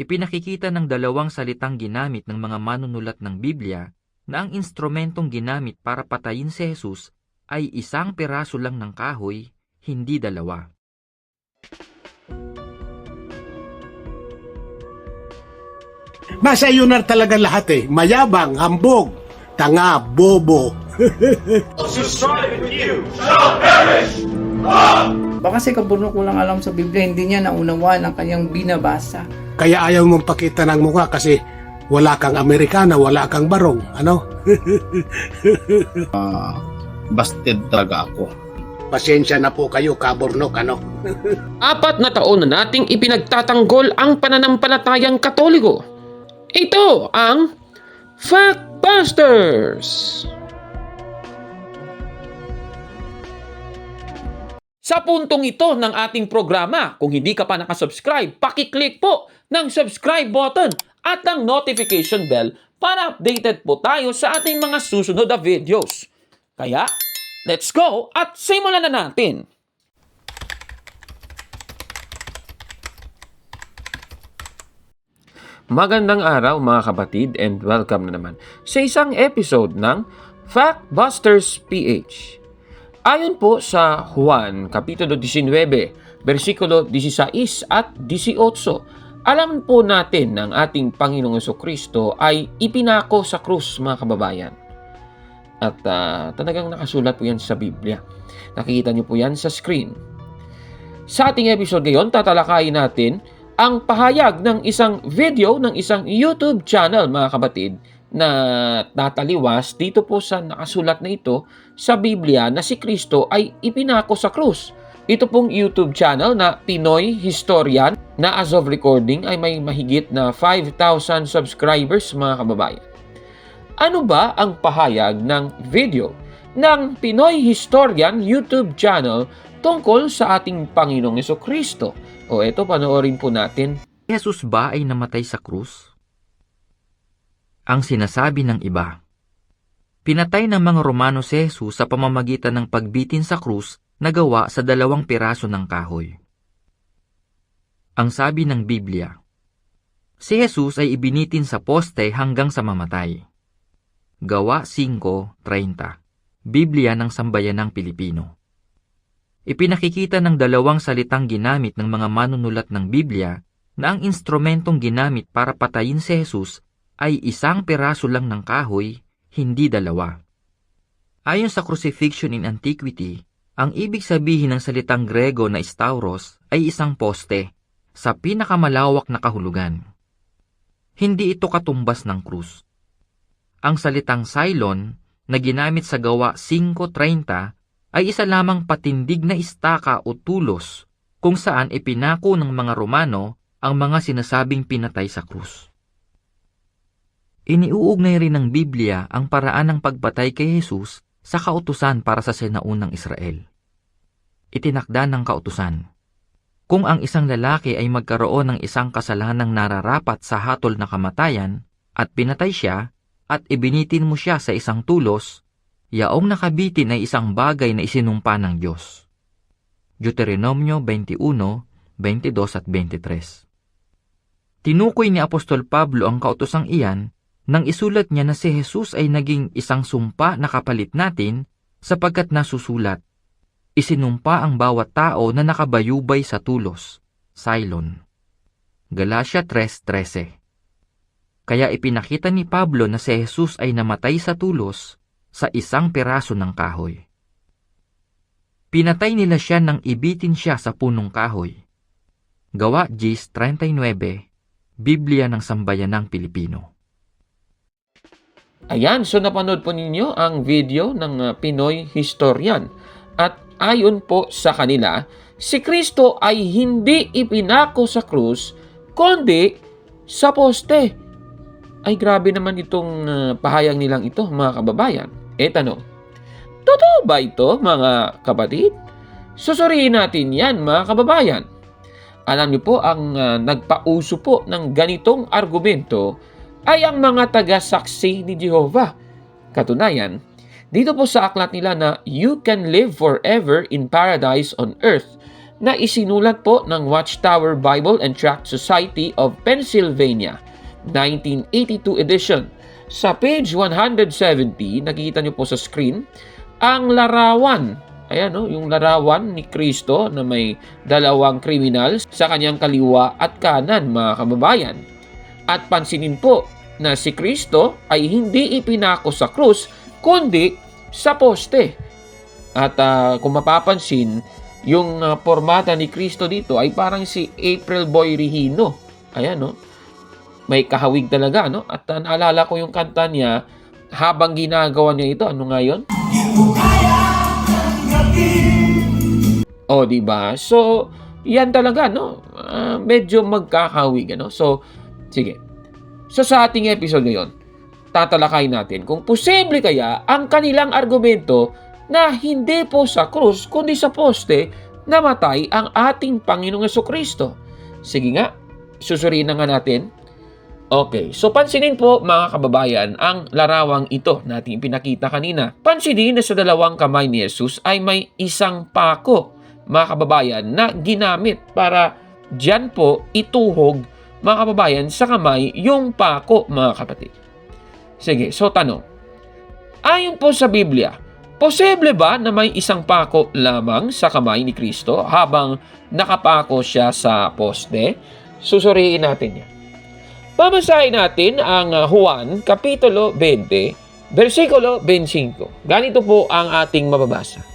Ipinakikita ng dalawang salitang ginamit ng mga manunulat ng Biblia na ang instrumentong ginamit para patayin si Jesus ay isang piraso lang ng kahoy, hindi dalawa. Nasa iyo na talaga lahat eh. Mayabang, hambog, tanga, bobo. Baka si kabunok walang alam sa Biblia, hindi niya naunawaan ang kanyang binabasa. Kaya ayaw mong pakita ng mukha kasi wala kang Amerikana, wala kang barong. Ano? Busted talaga ako. Pasensya na po kayo, kaburnok, ano? 4 na taon na nating ipinagtatanggol ang pananampalatayang Katoliko. Ito ang Factbusters! Sa puntong ito ng ating programa, kung hindi ka pa nakasubscribe, pakiclick po ng subscribe button at ang notification bell para updated po tayo sa ating mga susunod na videos. Kaya, let's go at simulan na natin! Magandang araw mga kapatid and welcome na naman sa isang episode ng Factbusters PH. Ayon po sa Juan Kapitulo 19, versikulo 16 at 18, alam po natin ng ating Panginoong Jesucristo ay ipinako sa krus mga kababayan. At talagang nakasulat po yan sa Biblia. Nakikita niyo po yan sa screen. Sa ating episode ngayon, tatalakayin natin ang pahayag ng isang video ng isang YouTube channel mga kapatid na tataliwas dito po sa nakasulat na ito sa Biblia na si Kristo ay ipinako sa krus. Ito pong YouTube channel na Pinoy Historian na as of recording ay may mahigit na 5,000 subscribers mga kababayan. Ano ba ang pahayag ng video ng Pinoy Historian YouTube channel tungkol sa ating Panginoong Jesucristo? O eto, panoorin po natin. Jesus ba ay namatay sa krus? Ang sinasabi ng iba. Pinatay ng mga Romano si Jesus sa pamamagitan ng pagbitin sa krus na gawa sa 2 piraso ng kahoy. Ang sabi ng Biblia, si Jesus ay ibinitin sa poste hanggang sa mamatay. Gawa 5:30, Biblia ng Sambayanang Pilipino. Ipinakikita ng dalawang salitang ginamit ng mga manunulat ng Biblia na ang instrumentong ginamit para patayin si Jesus ay isang piraso lang ng kahoy, hindi dalawa. Ayon sa crucifixion in antiquity, ang ibig sabihin ng salitang Grego na stauros ay isang poste sa pinakamalawak na kahulugan. Hindi ito katumbas ng krus. Ang salitang cylon na ginamit sa gawa 5:30 ay isa lamang patindig na istaka o tulos kung saan ipinako ng mga Romano ang mga sinasabing pinatay sa krus. Iniuugnay rin ng Biblia ang paraan ng pagpatay kay Jesus sa kautusan para sa sinaunang Israel. Itinakda ng kautusan, kung ang isang lalaki ay magkaroon ng isang kasalanang nararapat sa hatol na kamatayan at pinatay siya at ibinitin mo siya sa isang tulos, yaong nakabitin ay isang bagay na isinumpa ng Diyos. Deuteronomio 21, 22 at 23. Tinukoy ni Apostol Pablo ang kautusang iyan nang isulat niya na si Jesus ay naging isang sumpa na kapalit natin sapagkat nasusulat, isinumpa ang bawat tao na nakabayubay sa tulos, cylon. Galatia 3:13. Kaya ipinakita ni Pablo na si Jesus ay namatay sa tulos sa isang piraso ng kahoy. Pinatay nila siya nang ibitin siya sa punong kahoy. Gawa 10:39, Biblia ng Sambayanang Pilipino. Ayan, so napanood po ninyo ang video ng Pinoy Historian. At ayon po sa kanila, si Kristo ay hindi ipinako sa krus, kundi sa poste. Ay grabe naman itong pahayag nilang ito mga kababayan. Tanong, totoo ba ito mga kapatid? Susuriin natin yan mga kababayan. Alam niyo po, ang nagpauso po ng ganitong argumento ay ang mga taga-saksi ni Jehovah. Katunayan, dito po sa aklat nila na you can live forever in paradise on earth na isinulat po ng Watchtower Bible and Tract Society of Pennsylvania, 1982 edition. Sa page 170, nakikita nyo po sa screen, ang larawan. Ayan, no, yung larawan ni Kristo na may dalawang kriminal sa kanyang kaliwa at kanan, mga kababayan. At pansinin po na si Kristo ay hindi ipinako sa krus, kundi sa poste. At kung mapapansin, yung formata ni Kristo dito ay parang si April Boy Regino. Ayan, no? May kahawig talaga, no? At naalala ko yung kanta niya habang ginagawa niya ito. Ano nga yun? O, diba? So, yan talaga, no? Medyo magkakahawig, ano? So, sige. So, sa ating episode ngayon, tatalakay natin kung posible kaya ang kanilang argumento na hindi po sa krus, kundi sa poste, namatay ang ating Panginoong Jesucristo. Sige nga, susuriin na nga natin. Okay, so pansinin po mga kababayan ang larawang ito natin pinakita kanina. Pansinin na sa dalawang kamay ni Jesus ay may isang pako, mga kababayan, na ginamit para dyan po ituhog, mga kababayan, sa kamay yung pako, mga kapatid. Sige, so tanong. Ayon po sa Biblia, posible ba na may isang pako lamang sa kamay ni Kristo habang nakapako siya sa poste? Susuriin natin yan. Babasahin natin ang Juan, Kapitulo 20, versikulo 25. Ganito po ang ating mababasa.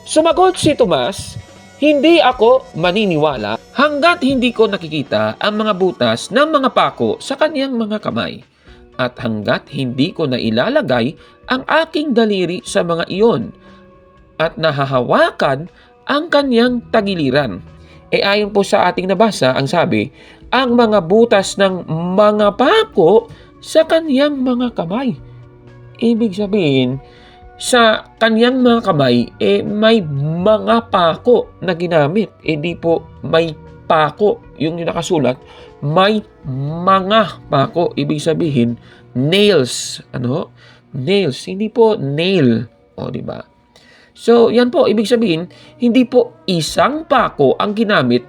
Sumagot si Tomas, "Hindi ako maniniwala hanggat hindi ko nakikita ang mga butas ng mga pako sa kanyang mga kamay, at hanggat hindi ko nailalagay ang aking daliri sa mga iyon, at nahahawakan ang kanyang tagiliran." Ayon po sa ating nabasa, ang sabi, ang mga butas ng mga pako sa kanyang mga kamay. Ibig sabihin, sa kanyang mga kamay, may mga pako na ginamit. Di po may pako, yung nakasulat, may mga pako. Ibig sabihin, nails. Ano? Nails. Hindi po nail. O, diba? So, yan po. Ibig sabihin, hindi po isang pako ang ginamit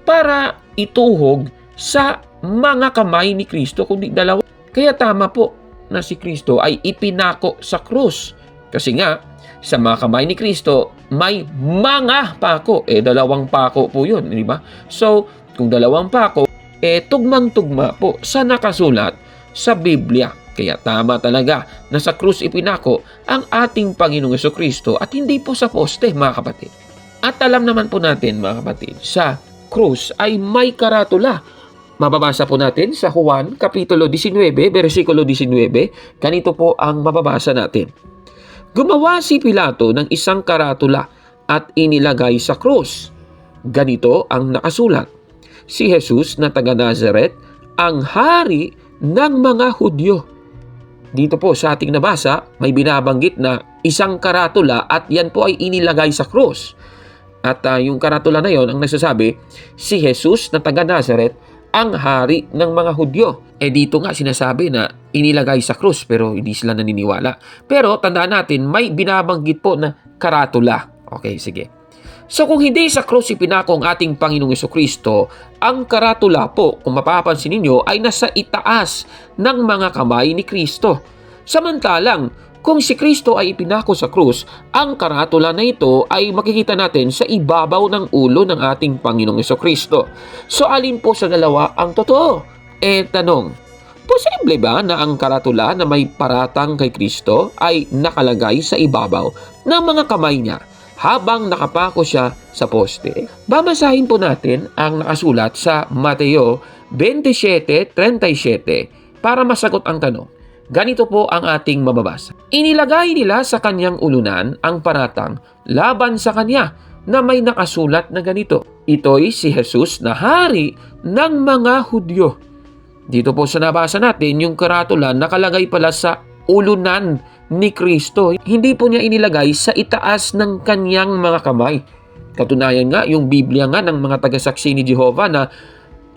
para ituhog sa mga kamay ni Kristo, kundi dalawa. Kaya tama po na si Kristo ay ipinako sa krus. Kasi nga, sa mga kamay ni Kristo, may mga pako. Dalawang pako po yun, di ba? So, kung dalawang pako, tugmang-tugma po sa nakasulat sa Biblia. Kaya tama talaga na sa krus ipinako ang ating Panginoong Jesucristo at hindi po sa poste, mga kapatid. At alam naman po natin, mga kapatid, sa krus ay may karatula. Mababasa po natin sa Juan, Kapitulo 19, versikulo 19. Ganito po ang mababasa natin. Gumawa si Pilato ng isang karatula at inilagay sa krus. Ganito ang nakasulat. Si Jesus na taga Nazaret, ang hari ng mga Hudyo. Dito po sa ating nabasa, may binabanggit na isang karatula at yan po ay inilagay sa krus. At yung karatula na yon ang nagsasabi, si Jesus na taga Nazaret, ang hari ng mga Hudyo. Dito nga sinasabi na inilagay sa krus pero hindi sila naniniwala. Pero tandaan natin, may binabanggit po na karatula. Okay, sige. So kung hindi sa krus ipinako ang ating Panginoong Jesucristo, ang karatula po, kung mapapansin ninyo, ay nasa itaas ng mga kamay ni Kristo. Samantalang, kung si Kristo ay ipinako sa krus, ang karatula na ito ay makikita natin sa ibabaw ng ulo ng ating Panginoong Jesucristo. So alin po sa dalawa ang totoo? Tanong, posible ba na ang karatula na may paratang kay Kristo ay nakalagay sa ibabaw ng mga kamay niya habang nakapako siya sa poste? Babasahin po natin ang nakasulat sa Mateo 27:37 para masagot ang tanong. Ganito po ang ating mababasa. Inilagay nila sa kanyang ulunan ang paratang laban sa kanya na may nakasulat na ganito. Ito'y si Jesus na hari ng mga Hudyo. Dito po sa nabasa natin, yung karatula nakalagay pala sa ulunan ni Kristo. Hindi po niya inilagay sa itaas ng kanyang mga kamay. Katunayan nga, yung Biblia nga ng mga tagasaksi ni Jehovah na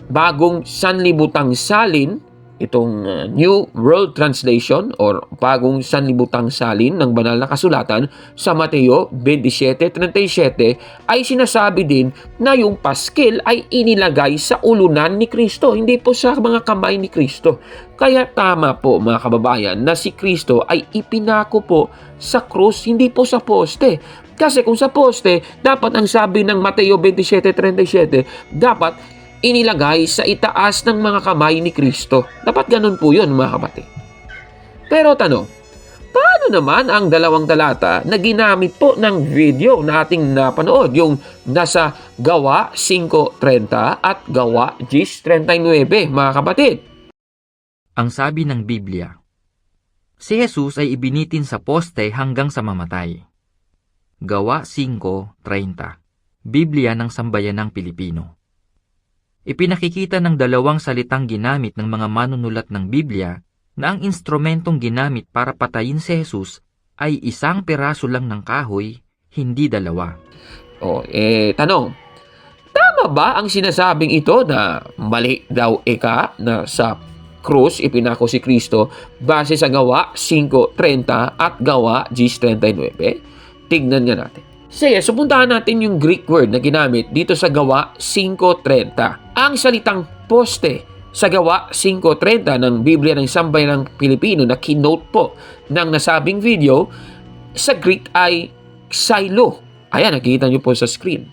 bagong sanlibutang salin itong New World Translation or Bagong Sanlibutang Salin ng Banal na Kasulatan sa Mateo 27:37 ay sinasabi din na yung paskil ay inilagay sa ulunan ni Kristo, hindi po sa mga kamay ni Kristo. Kaya tama po mga kababayan na si Kristo ay ipinako po sa krus, hindi po sa poste. Kasi kung sa poste, dapat ang sabi ng Mateo 27:37, dapat inilagay sa itaas ng mga kamay ni Kristo. Dapat ganun po yun mga kapatid. Pero tanong, paano naman ang dalawang talata na ginamit po ng video na ating napanood, yung nasa Gawa 5:30 at Gawa 10:39 mga kapatid? Ang sabi ng Biblia, si Jesus ay ibinitin sa poste hanggang sa mamatay. Gawa 5:30, Biblia ng Sambayanang Pilipino. Ipinakikita ng dalawang salitang ginamit ng mga manunulat ng Biblia na ang instrumentong ginamit para patayin si Jesus ay isang piraso lang ng kahoy, hindi dalawa. Tanong, tama ba ang sinasabing ito na mali daw na sa krus ipinako si Kristo base sa Gawa 5:30 at Gawa 10:39? Tignan nga natin. Sige, so puntahan natin yung Greek word na ginamit dito sa Gawa 5:30. Ang salitang poste sa Gawa 5:30 ng Biblia ng Sambayanang Pilipino na kinote po ng nasabing video, sa Greek ay xylo. Ayan, nakikita nyo po sa screen.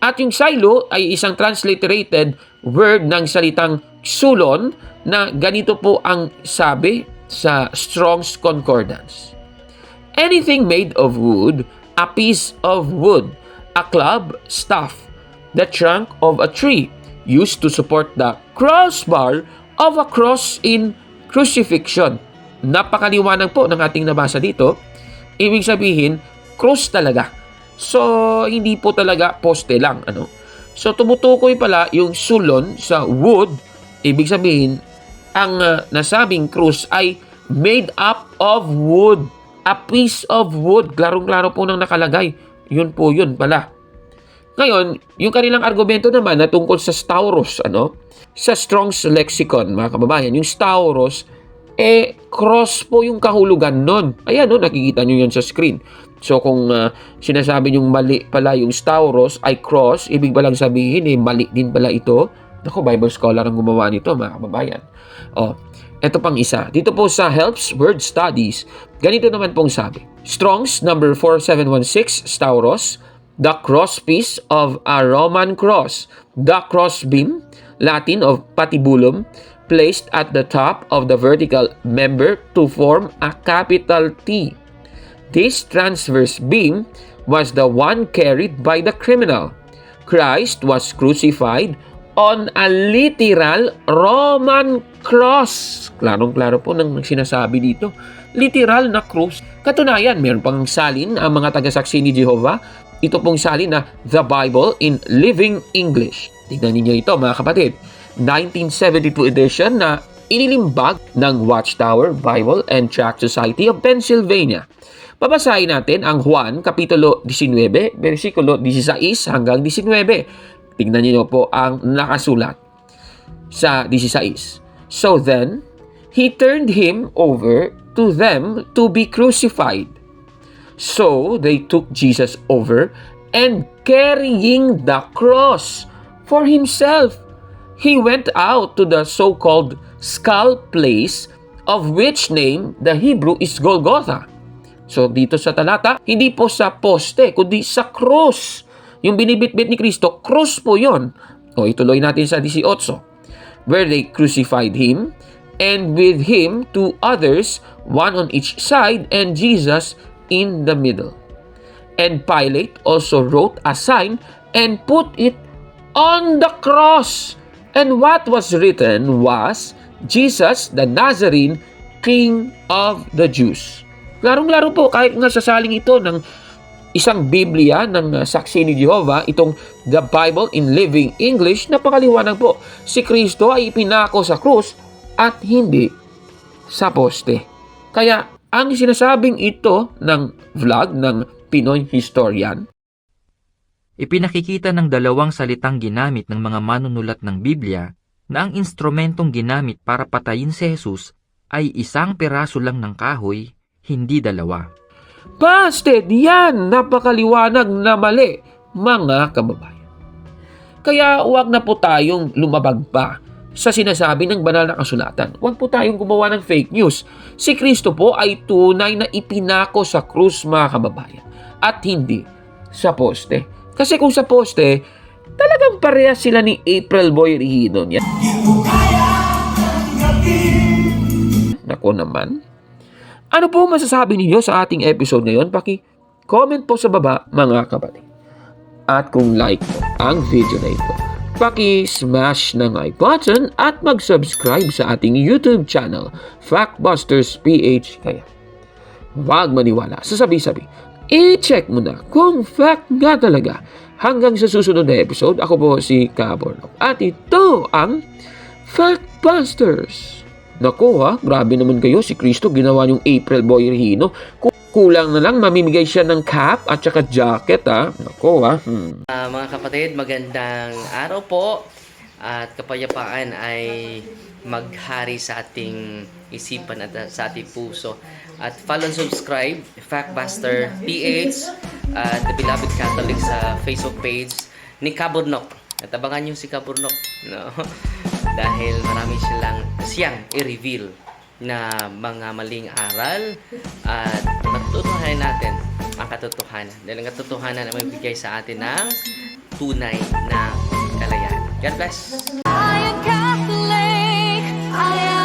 At yung xylo ay isang transliterated word ng salitang xulon na ganito po ang sabi sa Strong's Concordance. Anything made of wood, a piece of wood, a club, staff, the trunk of a tree, used to support the crossbar of a cross in crucifixion. Napakaliwanag po ng ating nabasa dito. Ibig sabihin, cross talaga. So, hindi po talaga poste lang. So, tumutukoy pala yung sulon sa wood. Ibig sabihin, ang nasabing cross ay made up of wood. A piece of wood. Klarong-klaro po nang nakalagay. Yun po yun pala. Ngayon, yung kanilang argumento naman na tungkol sa stauros, sa Strong's Lexicon, mga kababayan, yung stauros, cross po yung kahulugan nun. Ayan, nakikita nyo yan sa screen. So, kung sinasabi nyong mali pala yung stauros ay cross, ibig ba lang sabihin, mali din pala ito? Ako, Bible scholar ang gumawa nito, mga kababayan. Ito pang isa. Dito po sa Helps Word Studies, ganito naman pong sabi. Strong's number 4716, stauros, the crosspiece of a Roman cross, the crossbeam, Latin of patibulum, placed at the top of the vertical member to form a capital T. This transverse beam was the one carried by the criminal. Christ was crucified on a literal Roman cross. Klarong-klaro po nang sinasabi dito. Literal na cross. Katunayan, meron pang salin ang mga tagasaksi ni Jehovah. Ito pong salin na The Bible in Living English. Tignan ninyo ito mga kapatid. 1972 edition na inilimbag ng Watchtower Bible and Tract Society of Pennsylvania. Babasahin natin ang Juan, Kapitulo 19, versikulo 16 hanggang 19. Tingnan niyo po ang nakasulat sa 16. So then, he turned him over to them to be crucified. So they took Jesus over and carrying the cross for himself, he went out to the so-called skull place, of which name the Hebrew is Golgotha. So dito sa talata, hindi po sa poste, kundi sa cross. Yung binibitbit ni Kristo, cross po yun. Ituloy natin sa 18. Where they crucified him, and with him 2 others, one on each side, and Jesus in the middle. And Pilate also wrote a sign and put it on the cross. And what was written was, Jesus the Nazarene, King of the Jews. Larong-laro po, kahit nga sasaling ito ng isang Biblia ng saksi ni Jehovah, itong The Bible in Living English, napakaliwanag po. Si Kristo ay ipinako sa krus at hindi sa poste. Kaya ang sinasabing ito ng vlog ng Pinoy Historian, ipinakikita ng dalawang salitang ginamit ng mga manunulat ng Biblia na ang instrumentong ginamit para patayin si Jesus ay isang piraso lang ng kahoy, hindi dalawa. Busted! Yan! Napakaliwanag na mali, mga kababayan. Kaya huwag na po tayong lumabag pa sa sinasabi ng banal na kasulatan. Huwag po tayong gumawa ng fake news. Si Kristo po ay tunay na ipinako sa krus, mga kababayan, at hindi sa poste. Kasi kung sa poste, talagang parehas sila ni April Boy Regino niya. Nako naman. Ano po masasabi ninyo sa ating episode ngayon? Paki-comment po sa baba, mga kapatid. At kung like mo ang video na ito, paki-smash ng like button at mag-subscribe sa ating YouTube channel, Factbusters PH. Kaya, wag maniwala sa sabi-sabi. I-check mo na kung fact nga talaga. Hanggang sa susunod na episode, ako po si Kabornok. At ito ang Factbusters. Naku ha, grabe naman kayo. Si Kristo ginawa yung April Boy Regino. Kulang na lang, mamimigay siya ng cap at saka jacket ha. Naku ha. Mga kapatid, magandang araw po. At kapayapaan ay maghari sa ating isipan at sa ating puso. At follow and subscribe, Factbuster PH at The Beloved Catholic sa Facebook page ni Kabornok. At abangan nyo si Kabornok. No? Dahil marami siyang i-reveal na mga maling aral at matutuhanan natin ang katotohanan. Dahil ang katotohanan ay magbigay sa atin ng tunay na kalayaan. God bless! I am Catholic. I am